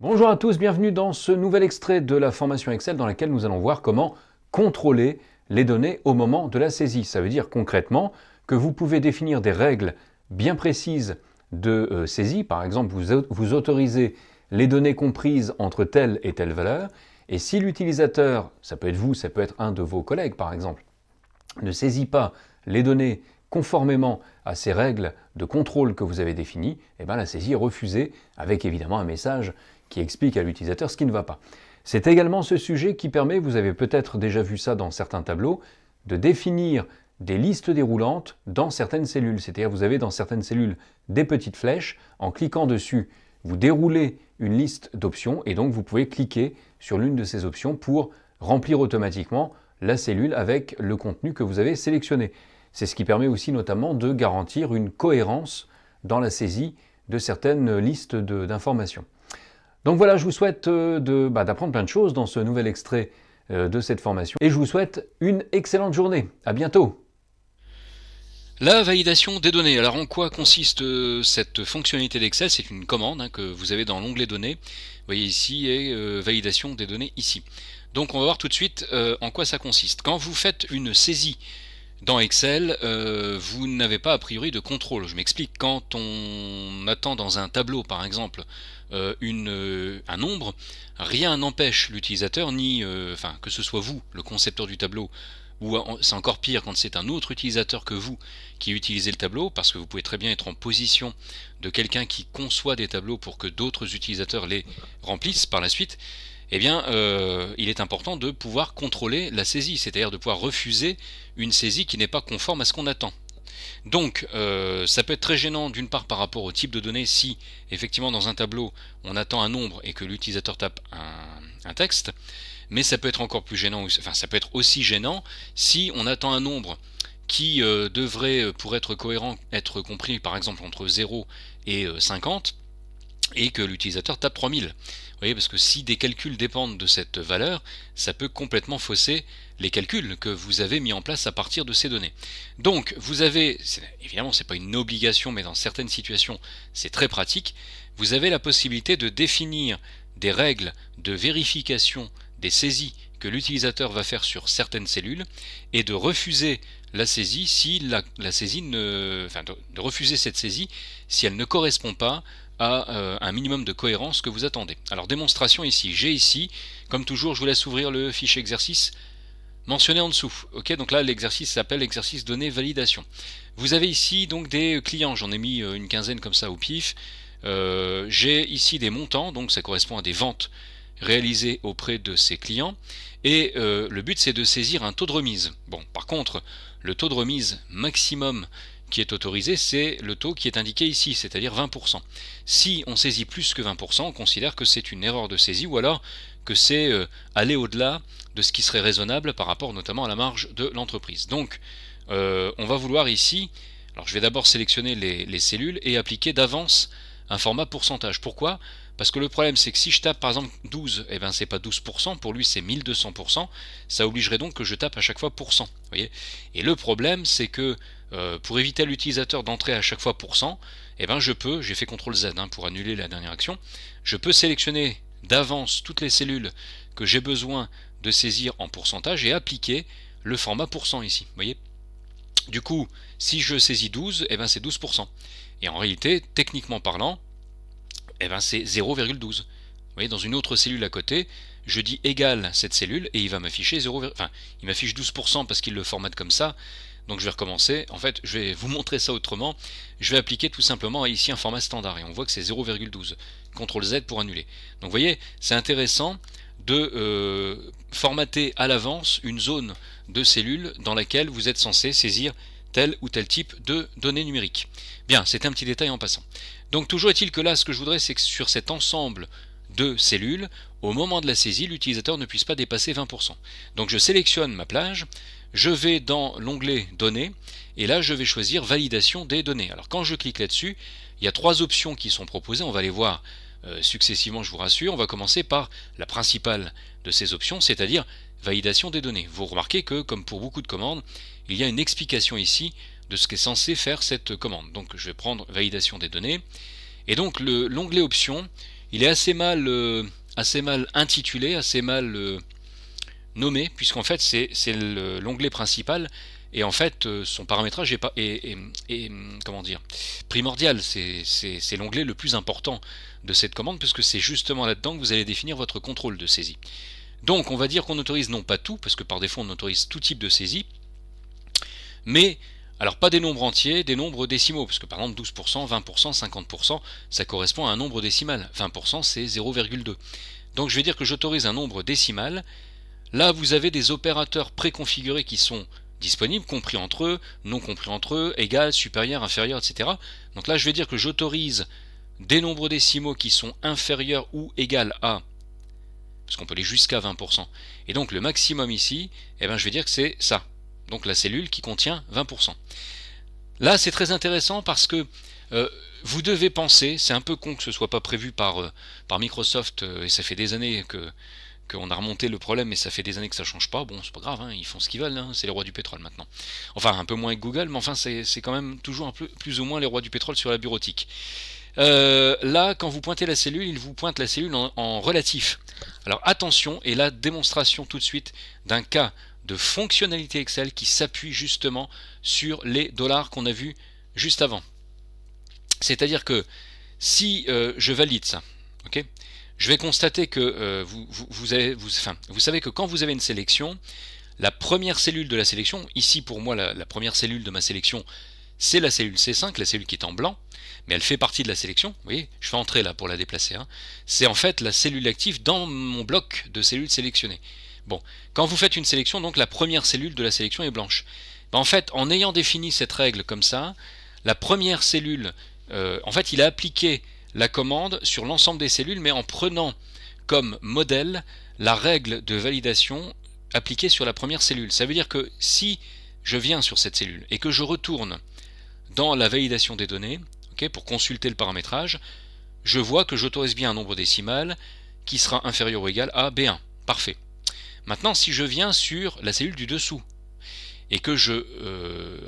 Bonjour à tous, bienvenue dans ce nouvel extrait de la formation Excel dans laquelle nous allons voir comment contrôler les données au moment de la saisie. Ça veut dire concrètement que vous pouvez définir des règles bien précises de saisie. Par exemple, vous autorisez les données comprises entre telle et telle valeur. Et si l'utilisateur, ça peut être vous, ça peut être un de vos collègues par exemple, ne saisit pas les données conformément à ces règles de contrôle que vous avez définies, eh bien la saisie est refusée avec évidemment un message qui explique à l'utilisateur ce qui ne va pas. C'est également ce sujet qui permet, vous avez peut-être déjà vu ça dans certains tableaux, de définir des listes déroulantes dans certaines cellules. C'est-à-dire vous avez dans certaines cellules des petites flèches, en cliquant dessus, vous déroulez une liste d'options et donc vous pouvez cliquer sur l'une de ces options pour remplir automatiquement la cellule avec le contenu que vous avez sélectionné. C'est ce qui permet aussi notamment de garantir une cohérence dans la saisie de certaines listes d'informations. Donc voilà, je vous souhaite d'apprendre plein de choses dans ce nouvel extrait de cette formation et je vous souhaite une excellente journée. À bientôt. La validation des données. Alors en quoi consiste cette fonctionnalité d'Excel? C'est une commande que vous avez dans l'onglet données. Vous voyez ici et validation des données ici. Donc on va voir tout de suite en quoi ça consiste. Quand vous faites une saisie dans Excel, vous n'avez pas a priori de contrôle. Je m'explique. Quand on attend dans un tableau par exemple un nombre, rien n'empêche l'utilisateur, ni que ce soit vous, le concepteur du tableau, ou c'est encore pire quand c'est un autre utilisateur que vous qui utilisez le tableau, parce que vous pouvez très bien être en position de quelqu'un qui conçoit des tableaux pour que d'autres utilisateurs les remplissent par la suite. Eh bien, il est important de pouvoir contrôler la saisie, c'est-à-dire de pouvoir refuser une saisie qui n'est pas conforme à ce qu'on attend. Donc, ça peut être très gênant d'une part par rapport au type de données si, effectivement, dans un tableau, on attend un nombre et que l'utilisateur tape un texte, mais ça peut être encore plus gênant, ça peut être aussi gênant si on attend un nombre qui devrait, pour être cohérent, être compris par exemple entre 0 et 50, et que l'utilisateur tape 3000. Vous voyez, parce que si des calculs dépendent de cette valeur, ça peut complètement fausser les calculs que vous avez mis en place à partir de ces données. Donc, vous avez, évidemment, c'est pas une obligation, mais dans certaines situations, c'est très pratique, vous avez la possibilité de définir des règles de vérification des saisies que l'utilisateur va faire sur certaines cellules et de refuser la saisie si la saisie de refuser cette saisie si elle ne correspond pas à un minimum de cohérence que vous attendez. Alors démonstration ici, j'ai ici, comme toujours je vous laisse ouvrir le fichier exercice mentionné en dessous. Ok, donc là l'exercice s'appelle exercice données validation. Vous avez ici donc des clients, j'en ai mis une quinzaine comme ça au pif. J'ai ici des montants, donc ça correspond à des ventes réalisées auprès de ces clients, et le but c'est de saisir un taux de remise. Bon, par contre, le taux de remise maximum qui est autorisé, c'est le taux qui est indiqué ici, c'est-à-dire 20%. Si on saisit plus que 20%, on considère que c'est une erreur de saisie, ou alors que c'est aller au-delà de ce qui serait raisonnable par rapport notamment à la marge de l'entreprise. Donc, on va vouloir ici, alors je vais d'abord sélectionner les cellules et appliquer d'avance un format pourcentage. Pourquoi ? Parce que le problème c'est que si je tape par exemple 12, et ben c'est pas 12%, pour lui c'est 1200%, ça obligerait donc que je tape à chaque fois %. Voyez, et le problème c'est que pour éviter à l'utilisateur d'entrer à chaque fois %, et ben j'ai fait CTRL Z pour annuler la dernière action, je peux sélectionner d'avance toutes les cellules que j'ai besoin de saisir en pourcentage et appliquer le format % ici. Voyez, du coup, si je saisis 12, et ben c'est 12%. Et en réalité, techniquement parlant, eh ben c'est 0,12. Vous voyez, dans une autre cellule à côté, je dis égal cette cellule et il va m'afficher 0, il m'affiche 12% parce qu'il le formate comme ça. Donc je vais recommencer. En fait, je vais vous montrer ça autrement. Je vais appliquer tout simplement ici un format standard et on voit que c'est 0,12. CTRL Z pour annuler. Donc vous voyez, c'est intéressant de formater à l'avance une zone de cellules dans laquelle vous êtes censé saisir tel ou tel type de données numériques. Bien, c'est un petit détail en passant. Donc toujours est-il que là, ce que je voudrais, c'est que sur cet ensemble de cellules, au moment de la saisie, l'utilisateur ne puisse pas dépasser 20%. Donc je sélectionne ma plage, je vais dans l'onglet données, et là je vais choisir validation des données. Alors quand je clique là-dessus, il y a 3 options qui sont proposées, on va les voir successivement, je vous rassure. On va commencer par la principale de ces options, c'est-à-dire validation des données. Vous remarquez que, comme pour beaucoup de commandes, il y a une explication ici de ce qu'est censé faire cette commande. Donc je vais prendre validation des données, et donc l'onglet options, il est assez mal intitulé, assez mal nommé, puisqu'en fait c'est l'onglet principal, et en fait son paramétrage est comment dire, primordial, c'est l'onglet le plus important de cette commande, puisque c'est justement là-dedans que vous allez définir votre contrôle de saisie. Donc on va dire qu'on autorise non pas tout, parce que par défaut on autorise tout type de saisie, mais alors pas des nombres entiers, des nombres décimaux, parce que par exemple 12%, 20%, 50%, ça correspond à un nombre décimal, 20% c'est 0,2. Donc je vais dire que j'autorise un nombre décimal. Là vous avez des opérateurs préconfigurés qui sont disponibles, compris entre eux, non compris entre eux, égal, supérieur, inférieur, etc. Donc là je vais dire que j'autorise des nombres décimaux qui sont inférieurs ou égales à, parce qu'on peut aller jusqu'à 20%. Et donc le maximum ici, eh ben, je vais dire que c'est ça. Donc la cellule qui contient 20%. Là c'est très intéressant parce que vous devez penser, c'est un peu con que ce soit pas prévu par Microsoft, et ça fait des années qu'on a remonté le problème, mais ça fait des années que ça change pas. Bon, c'est pas grave, hein, ils font ce qu'ils veulent, hein, c'est les rois du pétrole maintenant. Enfin, un peu moins avec Google, mais enfin, c'est quand même toujours plus ou moins les rois du pétrole sur la bureautique. Là, quand vous pointez la cellule, il vous pointe la cellule en relatif. Alors attention, et la démonstration tout de suite d'un cas de fonctionnalité Excel qui s'appuie justement sur les dollars qu'on a vus juste avant. C'est-à-dire que si je valide ça, ok, je vais constater que vous savez que quand vous avez une sélection, la première cellule de la sélection, ici pour moi la première cellule de ma sélection, c'est la cellule C5, la cellule qui est en blanc, mais elle fait partie de la sélection. Vous voyez, je fais entrer là pour la déplacer. Hein. C'est en fait la cellule active dans mon bloc de cellules sélectionnées. Bon, quand vous faites une sélection, donc la première cellule de la sélection est blanche. Ben, en fait, en ayant défini cette règle comme ça, la première cellule, en fait, il a appliqué la commande sur l'ensemble des cellules, mais en prenant comme modèle la règle de validation appliquée sur la première cellule. Ça veut dire que si je viens sur cette cellule et que je retourne dans la validation des données, okay, pour consulter le paramétrage, je vois que j'autorise bien un nombre décimal qui sera inférieur ou égal à B1. Parfait. Maintenant, si je viens sur la cellule du dessous et que je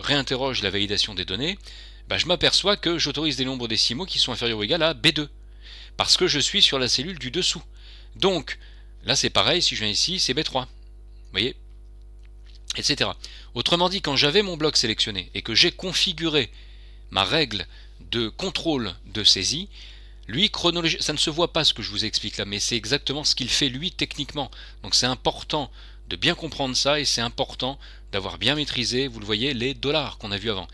réinterroge la validation des données, ben, je m'aperçois que j'autorise des nombres décimaux qui sont inférieurs ou égaux à B2, parce que je suis sur la cellule du dessous. Donc, là c'est pareil, si je viens ici, c'est B3. Vous voyez, etc. Autrement dit, quand j'avais mon bloc sélectionné et que j'ai configuré ma règle de contrôle de saisie, lui, chronologie, ça ne se voit pas ce que je vous explique là, mais c'est exactement ce qu'il fait lui techniquement. Donc c'est important de bien comprendre ça, et c'est important d'avoir bien maîtrisé, vous le voyez, les dollars qu'on a vus avant.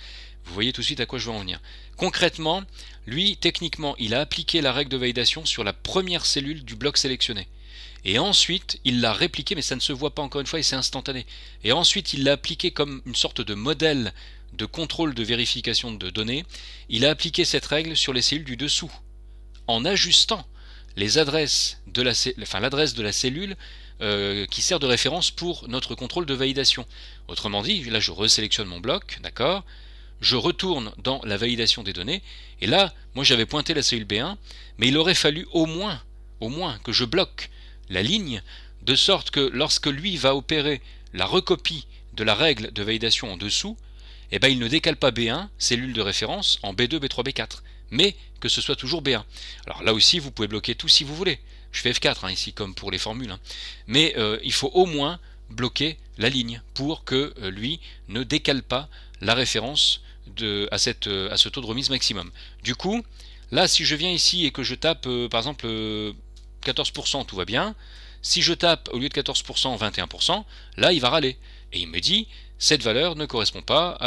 Vous voyez tout de suite à quoi je veux en venir. Concrètement, lui, techniquement, il a appliqué la règle de validation sur la première cellule du bloc sélectionné. Et ensuite, il l'a répliqué, mais ça ne se voit pas encore une fois, et c'est instantané. Et ensuite, il l'a appliqué comme une sorte de modèle de contrôle de vérification de données. Il a appliqué cette règle sur les cellules du dessous, en ajustant les adresses de l'adresse de la cellule qui sert de référence pour notre contrôle de validation. Autrement dit, là je resélectionne mon bloc, d'accord, je retourne dans la validation des données, et là, moi j'avais pointé la cellule B1, mais il aurait fallu au moins que je bloque la ligne, de sorte que lorsque lui va opérer la recopie de la règle de validation en dessous, eh ben, il ne décale pas B1, cellule de référence, en B2, B3, B4, mais que ce soit toujours B1. Alors là aussi, vous pouvez bloquer tout si vous voulez. Je fais F4 ici, comme pour les formules. Mais il faut au moins bloquer la ligne pour que lui ne décale pas la référence à ce taux de remise maximum. Du coup, là, si je viens ici et que je tape, par exemple, 14%, tout va bien. Si je tape, au lieu de 14%, 21%, là, il va râler. Et il me dit, cette valeur ne correspond pas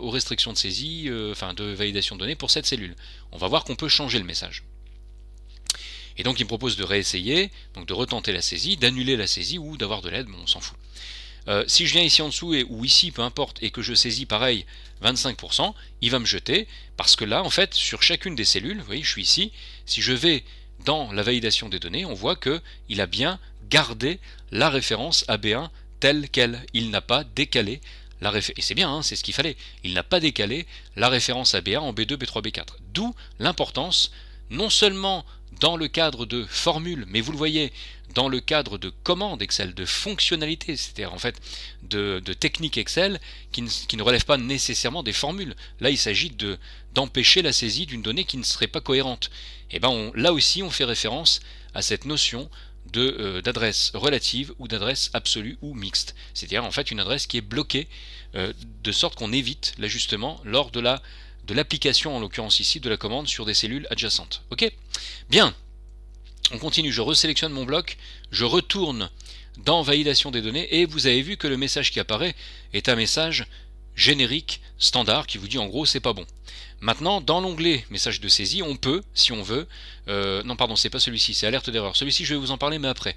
aux restrictions de saisie, de validation de données pour cette cellule. On va voir qu'on peut changer le message. Et donc il me propose de réessayer, donc de retenter la saisie, d'annuler la saisie ou d'avoir de l'aide, mais on s'en fout. Si je viens ici en dessous ou ici, peu importe, et que je saisis pareil 25%, il va me jeter, parce que là, en fait, sur chacune des cellules, vous voyez, je suis ici, si je vais dans la validation des données, on voit qu'il a bien gardé la référence AB1 telle qu'elle. Il n'a pas décalé la référence. Et c'est bien, hein, c'est ce qu'il fallait. Il n'a pas décalé la référence AB1 en B2, B3, B4. D'où l'importance non seulement dans le cadre de formules, mais vous le voyez, dans le cadre de commandes Excel, de fonctionnalités, c'est-à-dire en fait de techniques Excel qui ne relèvent pas nécessairement des formules. Là, il s'agit d'empêcher la saisie d'une donnée qui ne serait pas cohérente. Et là aussi, on fait référence à cette notion d'adresse relative ou d'adresse absolue ou mixte, c'est-à-dire en fait une adresse qui est bloquée de sorte qu'on évite l'ajustement lors de l'application, en l'occurrence ici, de la commande sur des cellules adjacentes. Ok ? Bien, on continue, je resélectionne mon bloc, je retourne dans validation des données et vous avez vu que le message qui apparaît est un message générique, standard, qui vous dit en gros c'est pas bon. Maintenant, dans l'onglet message de saisie, on peut, si on veut, non pardon, c'est pas celui-ci, c'est alerte d'erreur. Celui-ci, je vais vous en parler, mais après.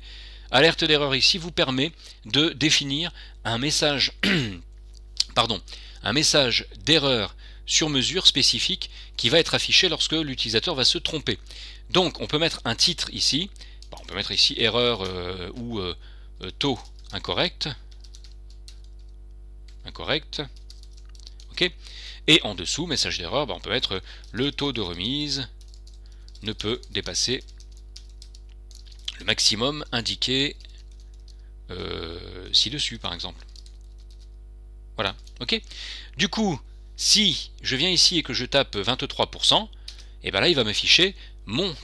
Alerte d'erreur ici vous permet de définir un message, pardon, un message d'erreur sur mesure spécifique qui va être affiché lorsque l'utilisateur va se tromper. Donc, on peut mettre un titre ici, on peut mettre ici erreur ou taux incorrect. Ok. Et en dessous, message d'erreur, on peut mettre le taux de remise ne peut dépasser le maximum indiqué ci-dessus, par exemple. Voilà, ok. Du coup, si je viens ici et que je tape 23%, et bien là, il va m'afficher mon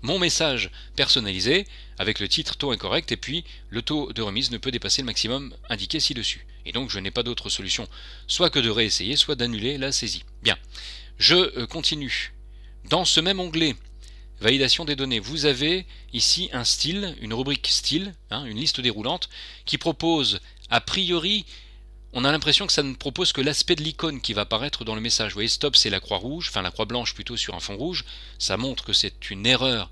mon message personnalisé avec le titre taux incorrect et puis le taux de remise ne peut dépasser le maximum indiqué ci-dessus. Et donc je n'ai pas d'autre solution, soit que de réessayer, soit d'annuler la saisie. Bien, je continue. Dans ce même onglet, validation des données, vous avez ici un style, une rubrique style, une liste déroulante, qui propose a priori, on a l'impression que ça ne propose que l'aspect de l'icône qui va apparaître dans le message. Vous voyez, stop, c'est la croix rouge, enfin la croix blanche plutôt sur un fond rouge. Ça montre que c'est une erreur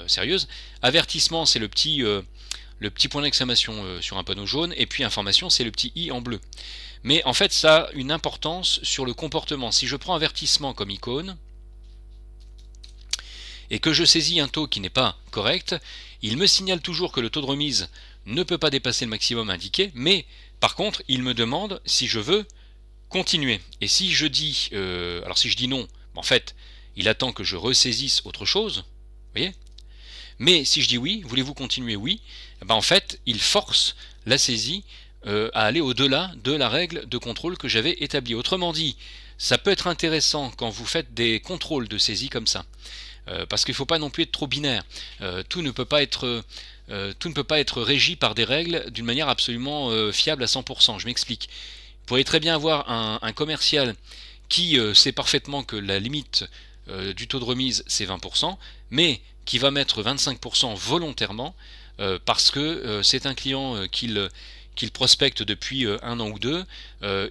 sérieuse. Avertissement, c'est le petit point d'exclamation sur un panneau jaune. Et puis information, c'est le petit i en bleu. Mais en fait, ça a une importance sur le comportement. Si je prends avertissement comme icône, et que je saisis un taux qui n'est pas correct, il me signale toujours que le taux de remise ne peut pas dépasser le maximum indiqué, mais par contre, il me demande si je veux continuer. Et si je dis, si je dis non, en fait, il attend que je ressaisisse autre chose, vous voyez. Mais si je dis oui, voulez-vous continuer? Oui, en fait, il force la saisie à aller au-delà de la règle de contrôle que j'avais établie. Autrement dit, ça peut être intéressant quand vous faites des contrôles de saisie comme ça. Parce qu'il ne faut pas non plus être trop binaire. Tout ne peut pas être régi par des règles d'une manière absolument fiable à 100%. Je m'explique. Vous pourriez très bien avoir un commercial qui sait parfaitement que la limite du taux de remise c'est 20%, mais qui va mettre 25% volontairement parce que c'est un client qu'il prospecte depuis un an ou deux.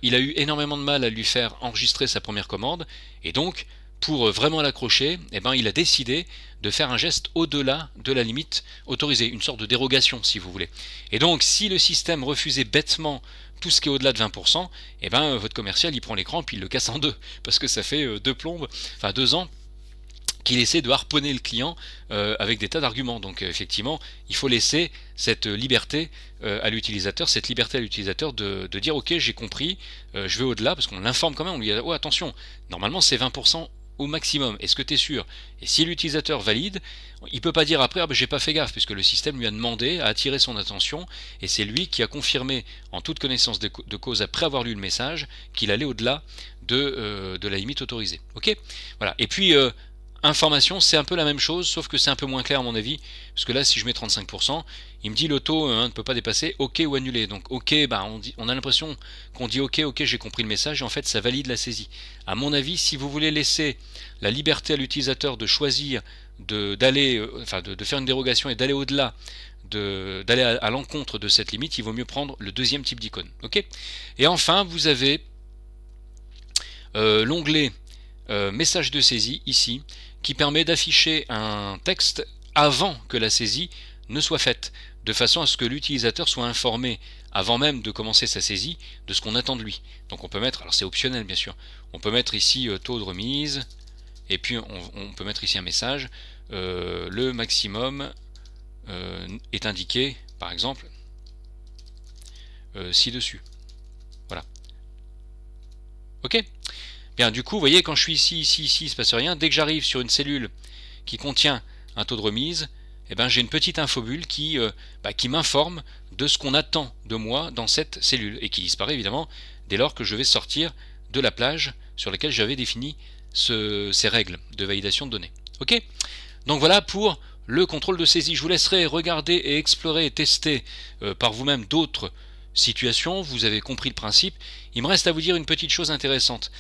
Il a eu énormément de mal à lui faire enregistrer sa première commande, et donc pour vraiment l'accrocher, il a décidé de faire un geste au-delà de la limite autorisée, une sorte de dérogation si vous voulez. Et donc si le système refusait bêtement tout ce qui est au-delà de 20%, votre commercial il prend l'écran puis il le casse en deux, parce que ça fait 2 ans qu'il essaie de harponner le client avec des tas d'arguments. Donc effectivement, il faut laisser cette liberté à l'utilisateur, de dire ok, j'ai compris, je vais au-delà, parce qu'on l'informe quand même, on lui dit oh attention, normalement c'est 20% au maximum, est-ce que tu es sûr? Et si l'utilisateur valide, il ne peut pas dire après j'ai pas fait gaffe, puisque le système lui a demandé, a attiré son attention, et c'est lui qui a confirmé en toute connaissance de cause après avoir lu le message qu'il allait au-delà de la limite autorisée. Ok, voilà. Et puis information, c'est un peu la même chose, sauf que c'est un peu moins clair à mon avis, parce que là, si je mets 35%, il me dit le taux ne peut pas dépasser, ok ou annulé. Donc ok, on a l'impression qu'on dit ok, j'ai compris le message, et en fait, ça valide la saisie. À mon avis, si vous voulez laisser la liberté à l'utilisateur de choisir, de faire une dérogation et d'aller au-delà, d'aller à l'encontre de cette limite, il vaut mieux prendre le deuxième type d'icône. Ok. Et enfin, vous avez l'onglet message de saisie ici, qui permet d'afficher un texte avant que la saisie ne soit faite, de façon à ce que l'utilisateur soit informé avant même de commencer sa saisie de ce qu'on attend de lui. Donc on peut mettre, alors c'est optionnel bien sûr, on peut mettre ici taux de remise, et puis on peut mettre ici un message, le maximum est indiqué par exemple ci-dessus. Voilà. Ok. Bien, du coup, vous voyez, quand je suis ici, il ne se passe rien. Dès que j'arrive sur une cellule qui contient un taux de remise, eh ben, j'ai une petite infobulle qui m'informe de ce qu'on attend de moi dans cette cellule et qui disparaît évidemment dès lors que je vais sortir de la plage sur laquelle j'avais défini ces règles de validation de données. Ok ? Donc voilà pour le contrôle de saisie. Je vous laisserai regarder et explorer et tester par vous-même d'autres situations. Vous avez compris le principe. Il me reste à vous dire une petite chose intéressante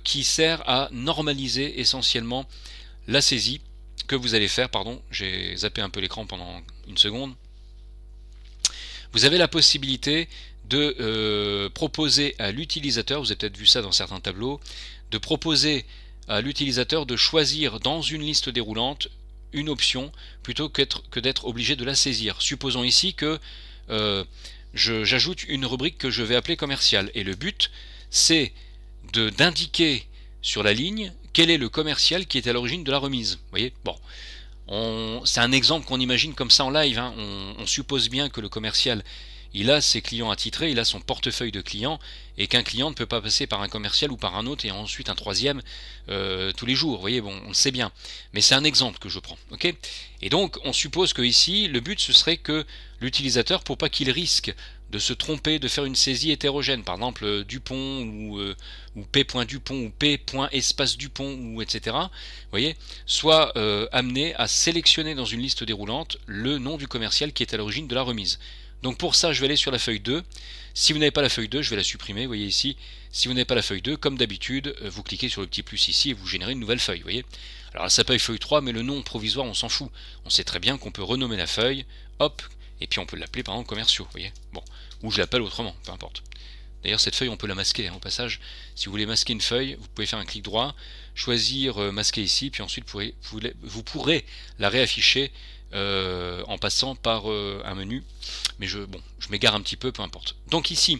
qui sert à normaliser essentiellement la saisie que vous allez faire. Pardon, j'ai zappé un peu l'écran pendant une seconde. Vous avez la possibilité de proposer à l'utilisateur, vous avez peut-être vu ça dans certains tableaux, de proposer à l'utilisateur de choisir dans une liste déroulante une option plutôt que d'être obligé de la saisir. Supposons ici que j'ajoute une rubrique que je vais appeler commercial et le but c'est d'indiquer sur la ligne quel est le commercial qui est à l'origine de la remise. Vous voyez, bon, c'est un exemple qu'on imagine comme ça en live, hein. On suppose bien que le commercial il a ses clients attitrés, il a son portefeuille de clients et qu'un client ne peut pas passer par un commercial ou par un autre et ensuite un troisième tous les jours. Vous voyez, bon, on le sait bien, mais c'est un exemple que je prends, ok ? Et donc on suppose que ici le but ce serait que l'utilisateur, pour pas qu'il risque de se tromper, de faire une saisie hétérogène, par exemple Dupont ou P.Dupont ou P.espace Dupont ou etc. Vous voyez, soit amené à sélectionner dans une liste déroulante le nom du commercial qui est à l'origine de la remise. Donc pour ça, je vais aller sur la feuille 2. Si vous n'avez pas la feuille 2, je vais la supprimer, vous voyez ici. Si vous n'avez pas la feuille 2, comme d'habitude, vous cliquez sur le petit plus ici et vous générez une nouvelle feuille, vous voyez. Alors elle s'appelle feuille 3, mais le nom provisoire, on s'en fout. On sait très bien qu'on peut renommer la feuille, hop, et puis on peut l'appeler par exemple commerciaux, vous voyez. Bon, ou je l'appelle autrement, peu importe. D'ailleurs cette feuille on peut la masquer hein, au passage. Si vous voulez masquer une feuille, vous pouvez faire un clic droit, choisir masquer ici, puis ensuite vous pourrez la réafficher en passant par un menu. Mais je m'égare un petit peu, peu importe. Donc ici,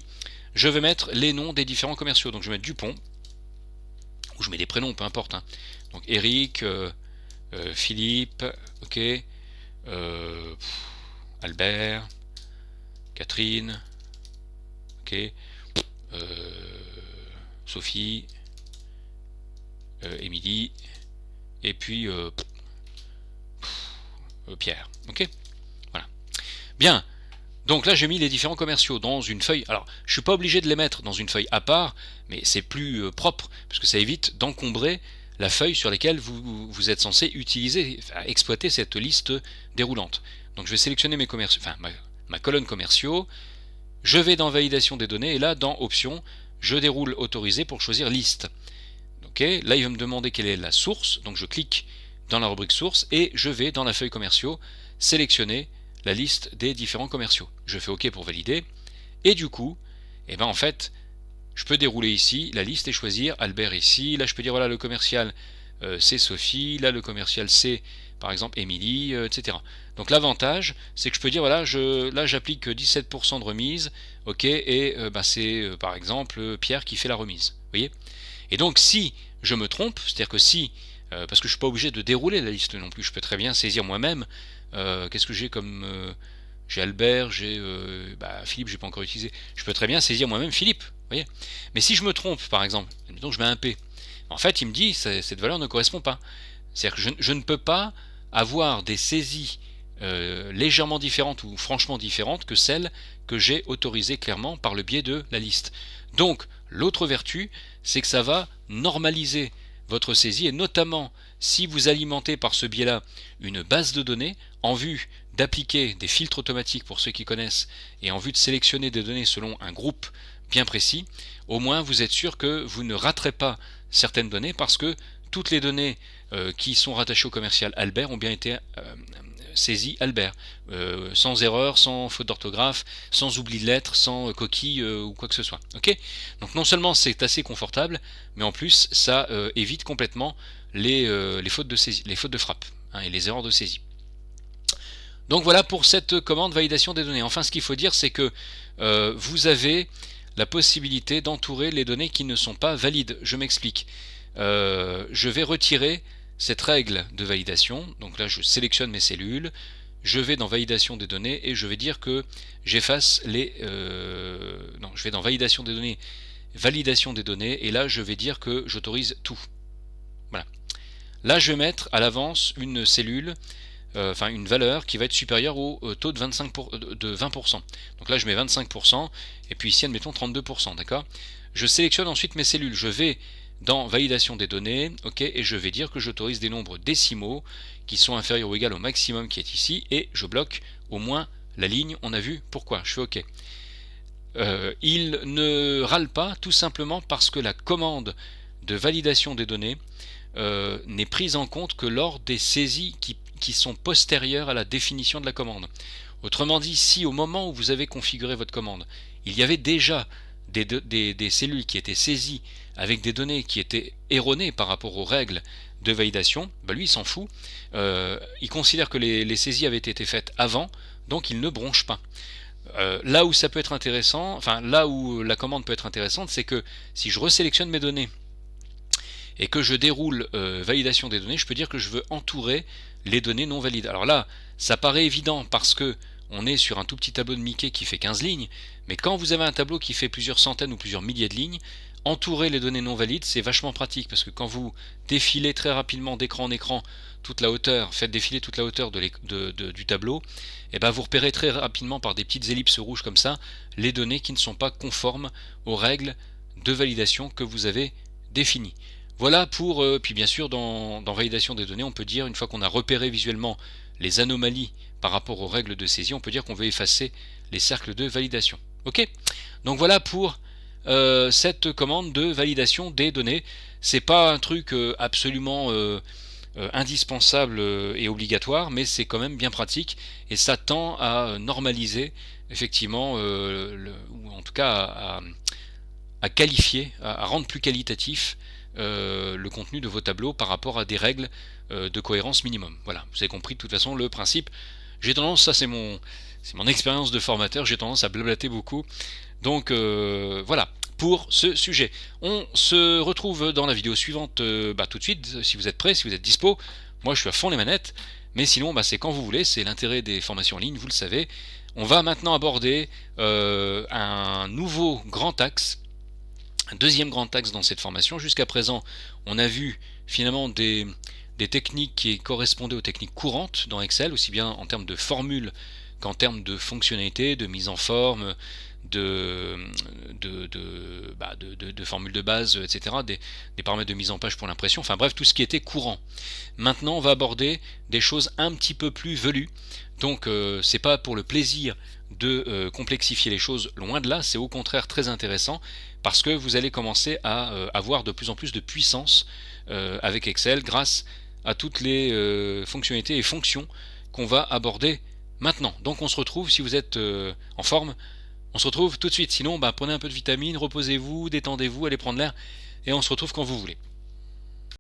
je vais mettre les noms des différents commerciaux. Donc je vais mettre Dupont, ou je mets des prénoms, peu importe. Hein. Donc Eric, Philippe, ok, Albert, Catherine, ok, Sophie, Émilie, et puis Pierre, ok. Voilà. Bien. Donc là j'ai mis les différents commerciaux dans une feuille. Alors je suis pas obligé de les mettre dans une feuille à part, mais c'est plus propre parce que ça évite d'encombrer la feuille sur laquelle vous êtes censé utiliser, exploiter cette liste déroulante. Donc je vais sélectionner mes commerciaux, enfin ma colonne commerciaux. Je vais dans validation des données et là dans options, je déroule autorisé pour choisir liste. Ok, là il va me demander quelle est la source, donc je clique dans la rubrique source et je vais dans la feuille commerciaux sélectionner la liste des différents commerciaux. Je fais OK pour valider et du coup, en fait, je peux dérouler ici la liste et choisir Albert ici. Là, je peux dire voilà le commercial c'est Sophie, là le commercial c'est par exemple Émilie, etc. Donc l'avantage, c'est que je peux dire voilà, là j'applique 17% de remise, ok, et c'est par exemple Pierre qui fait la remise. Vous voyez ? Et donc si je me trompe, c'est-à-dire que si parce que je ne suis pas obligé de dérouler la liste non plus, je peux très bien saisir moi-même. Qu'est-ce que j'ai comme j'ai Albert, j'ai Philippe, j'ai pas encore utilisé. Je peux très bien saisir moi-même Philippe, vous voyez. Mais si je me trompe, par exemple, admettons que je mets un P, en fait, il me dit cette valeur ne correspond pas. C'est-à-dire que je ne peux pas avoir des saisies légèrement différentes ou franchement différentes que celles que j'ai autorisées clairement par le biais de la liste. Donc, l'autre vertu, c'est que ça va normaliser votre saisie et notamment si vous alimentez par ce biais-là une base de données en vue d'appliquer des filtres automatiques pour ceux qui connaissent et en vue de sélectionner des données selon un groupe bien précis, au moins vous êtes sûr que vous ne raterez pas certaines données parce que toutes les données qui sont rattachées au commercial Albert ont bien été saisies Albert, sans erreur, sans faute d'orthographe, sans oubli de lettres, sans coquille ou quoi que ce soit. Okay, donc non seulement c'est assez confortable, mais en plus ça évite complètement les fautes de saisie, les fautes de frappe hein, et les erreurs de saisie. Donc voilà pour cette commande validation des données. Enfin, ce qu'il faut dire, c'est que vous avez la possibilité d'entourer les données qui ne sont pas valides. Je m'explique. Je vais retirer cette règle de validation. Donc là, je sélectionne mes cellules, je vais dans validation des données et je vais dire que j'efface les... non, je vais dans validation des données validation des données, et là je vais dire que j'autorise tout. Voilà. Là je vais mettre à l'avance une cellule, une valeur qui va être supérieure au taux de 20%. Donc là je mets 25%, et puis ici admettons 32%, d'accord? Je sélectionne ensuite mes cellules, je vais dans validation des données, ok, et je vais dire que j'autorise des nombres décimaux qui sont inférieurs ou égaux au maximum qui est ici, et je bloque au moins la ligne, on a vu pourquoi, je fais ok. Il ne râle pas tout simplement parce que la commande de validation des données n'est prise en compte que lors des saisies qui sont postérieures à la définition de la commande. Autrement dit, si au moment où vous avez configuré votre commande, il y avait déjà des cellules qui étaient saisies avec des données qui étaient erronées par rapport aux règles de validation, bah lui il s'en fout, il considère que les saisies avaient été faites avant, donc il ne bronche pas. Là où ça peut être intéressant, là où la commande peut être intéressante, c'est que si je resélectionne mes données et que je déroule validation des données, je peux dire que je veux entourer les données non valides. Alors là, ça paraît évident parce que on est sur un tout petit tableau de Mickey qui fait 15 lignes, mais quand vous avez un tableau qui fait plusieurs centaines ou plusieurs milliers de lignes, entourer les données non valides, c'est vachement pratique, parce que quand vous défilez très rapidement d'écran en écran toute la hauteur, faites défiler toute la hauteur du tableau, et ben vous repérez très rapidement par des petites ellipses rouges comme ça, les données qui ne sont pas conformes aux règles de validation que vous avez définies. Voilà pour, puis bien sûr dans validation des données, on peut dire, une fois qu'on a repéré visuellement les anomalies par rapport aux règles de saisie, on peut dire qu'on veut effacer les cercles de validation. Ok? Donc voilà pour cette commande de validation des données. C'est pas un truc absolument indispensable et obligatoire, mais c'est quand même bien pratique et ça tend à normaliser effectivement, ou en tout cas à qualifier, à rendre plus qualitatif le contenu de vos tableaux par rapport à des règles de cohérence minimum. Voilà, vous avez compris de toute façon le principe. J'ai tendance, ça c'est mon expérience de formateur, j'ai tendance à blablater beaucoup. Donc voilà pour ce sujet. On se retrouve dans la vidéo suivante tout de suite, si vous êtes prêts, si vous êtes dispo. Moi je suis à fond les manettes, mais sinon c'est quand vous voulez, c'est l'intérêt des formations en ligne, vous le savez. On va maintenant aborder un nouveau grand axe, un deuxième grand axe dans cette formation. Jusqu'à présent, on a vu finalement des techniques qui correspondaient aux techniques courantes dans Excel, aussi bien en termes de formules qu'en termes de fonctionnalités, de mise en forme, de formules de base, etc., des paramètres de mise en page pour l'impression, enfin bref, tout ce qui était courant. Maintenant, on va aborder des choses un petit peu plus velues, donc c'est pas pour le plaisir de complexifier les choses, loin de là, c'est au contraire très intéressant, parce que vous allez commencer à avoir de plus en plus de puissance avec Excel, grâce à toutes les fonctionnalités et fonctions qu'on va aborder maintenant. Donc on se retrouve, si vous êtes en forme, on se retrouve tout de suite. Sinon, prenez un peu de vitamine, reposez-vous, détendez-vous, allez prendre l'air, et on se retrouve quand vous voulez.